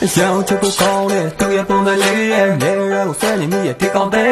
ရောင်ချကိုကောင်းတဲ့သူရဲ့ပုံစံလေးရဲ့နေရဲကိုဆွဲနေမိရဲ့ဒီကောင်းတဲ့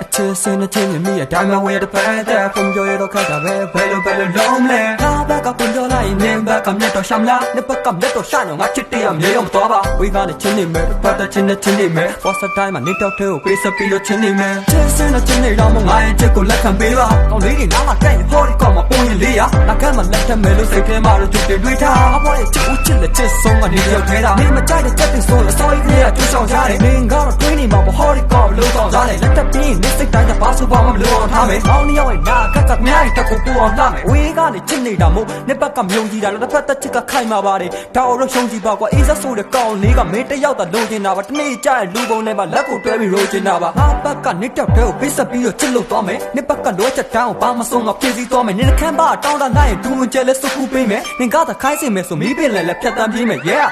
အချစ်စင်းနဲ့ချင်းနေမိရဲ့ဒါမှမဟုတ်တဲ့ဖက်တဲ့ပုံပြောရတော့ခက်တာပဲဘယ်လိုလုံးလဲငါဘက်ကပုံပြောလိုက်ရင်နင်းဘက်ကမြတ်တော့ရှမ်းလားနှစ်ဘက်ကမြတ်တော့ရှာနေငါချစ်တရားမြေအောင်သွားပါဝေးကနေချင်းနေမယ်ပတ်တဲ့ချင်းနဲ့ချင်းနေမယ် for the time မှာနေတော့သေးကိုပေးစပြီးတော့ချင်းနေမယ်ချစ်စင်းနဲ့ချင်းနေတော့ငါရဲ့ချစ်ကိုလက်ခံပေးပါကောင်းလေးတွေနားမှာတက်ရင်ဟောဒီကောင်မှာပုံရင်လေးရနောက်ကမှလက်ထက်မယ်လို့စိတ်ထဲမှာတော့ကြွတွေးထားအပေါ်ရဲ့ချစ်ဦးချစ်လက်ချစ်ဆုံးကနေရောက်ထဲတာနေမကြိုက်တဲ့ချက်တွေဆိုလို့ sorry လေးကကျူးဆောင်ကြတယ်မင်းကတော့တွေးနေမှာမဟောဒီကောင်လို့တော့ကြတယ်လက်ထက်ပြီးနေစိတ်တိုင်းကဘာဆိုဘာမှမလို့အောင်ထားမယ်။အောင်းနေရောက်ရင်နာကတ်မြားတက်ကိုပူအောင်လှမယ်။ဝေးကနေချစ်နေတာမို့နှစ်ဘက်ကမြုံကြည့်တာလို့တစ်ဖက်သက်ချစ်ကခိုင်မှာပါတယ်။ဒါတော့ရှုံးကြည့်ပါကွာအေးစက်ဆိုတဲ့ကောင်လေးကမင်းတယောက်သာလုံချင်တာပါတနေ့ကျရင်လူပုံထဲမှာလက်ကိုတွဲပြီးရိုးချင်တာပါ။ငါဘက်ကနေတောက်တဲ့ကိုပိတ်ဆက်ပြီးတော့ချစ်လို့သွားမယ်။နှစ်ဘက်ကလိုချက်တန်းကိုဘာမဆုံးငါပြေးစီသွားမယ်။နင်ခမ်းပါတောင်းတနိုင်ရင်ဒူးဝင်ကျဲလဲစုခုပေးမယ်။နင်ကသာခိုင်းစင်မယ်ဆိုမီးပင်လဲဖြတ်တန်းပြေးမယ် yeah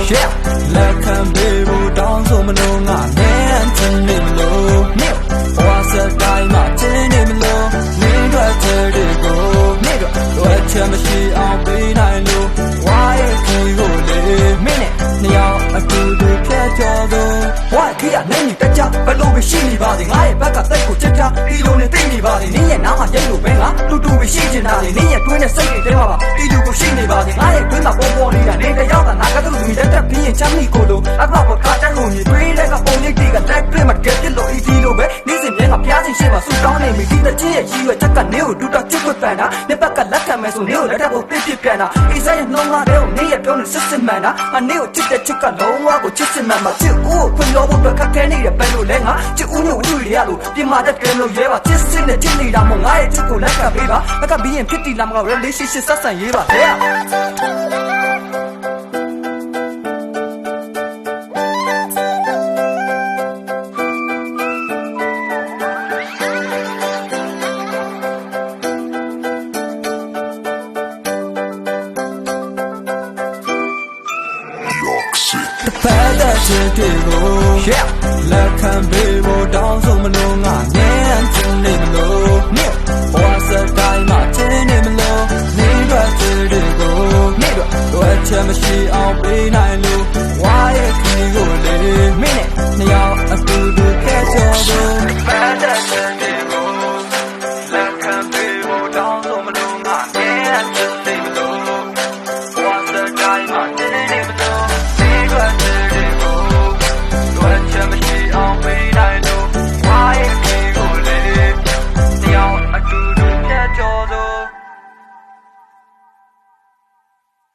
Yeah, like I'm baby, down so many long, man, turn him low. What's the time? I turn him low. Nigga, turn it go. Nigga, what time is she on? Be nine low. Why can you go there? Minute, now I do the catch all the. Why can't I name that job? But don't be shitty body. I back up, they go check out. You don't think about it. Near now, I yellow bella. To be shitty now. Near 20 day, you go shitty body. I bring up all body and in the yard and I got to do that. ပြင်းချမ်းမိကိုလိုအကောက်ကတန်းလို့မြည်တွေးတဲ့ကပုံလေးတွေကလက်တွေမှာကက်တစ်လို့အီဒီလိုပဲနေ့စဉ်မြဲကဖျားချင်းရှိမှဆူတောင်းနေမိဒီတဲ့ချင်းရဲ့ကြီးရွယ်ချက်ကနေကိုတူတော့ချစ်ခွပန်တာနှစ်ဘက်ကလက်ခံမယ်ဆိုနေကိုလက်ထပ်ဖို့ပြစ်ပြန်တာအေးစားရဲ့နှောင်းလာတဲ့ကိုနေရဲ့ပြောနေစစ်စစ်မှန်တာအနေကိုချစ်တဲ့ချက်ကလုံးဝကိုချစ်စစ်မှန်မှာချစ်ဦးကိုခွင့်လို့ဖို့အတွက်ခက်ခဲနေတယ်ပဲလို့လဲငါချစ်ဦးနဲ့ဝှူရရလို့ပြင်မာတဲ့ကဲလို့ရဲပါချစ်စစ်နဲ့ချစ်နေတာမို့ငါရဲ့ချစ်ကိုလက်ခံပေးပါဘက်ကဘီရင်ဖြစ်တီလာမက relationship ဆက်ဆံရေးပါတဲ့ Yeah, like I'm baby, down so many long, man, turn him low. What's the time? I turn him low. Nigga, turn it go. Nigga, what time is she on? Be nine low. Why can you go there? Minute, now I do the catch all the.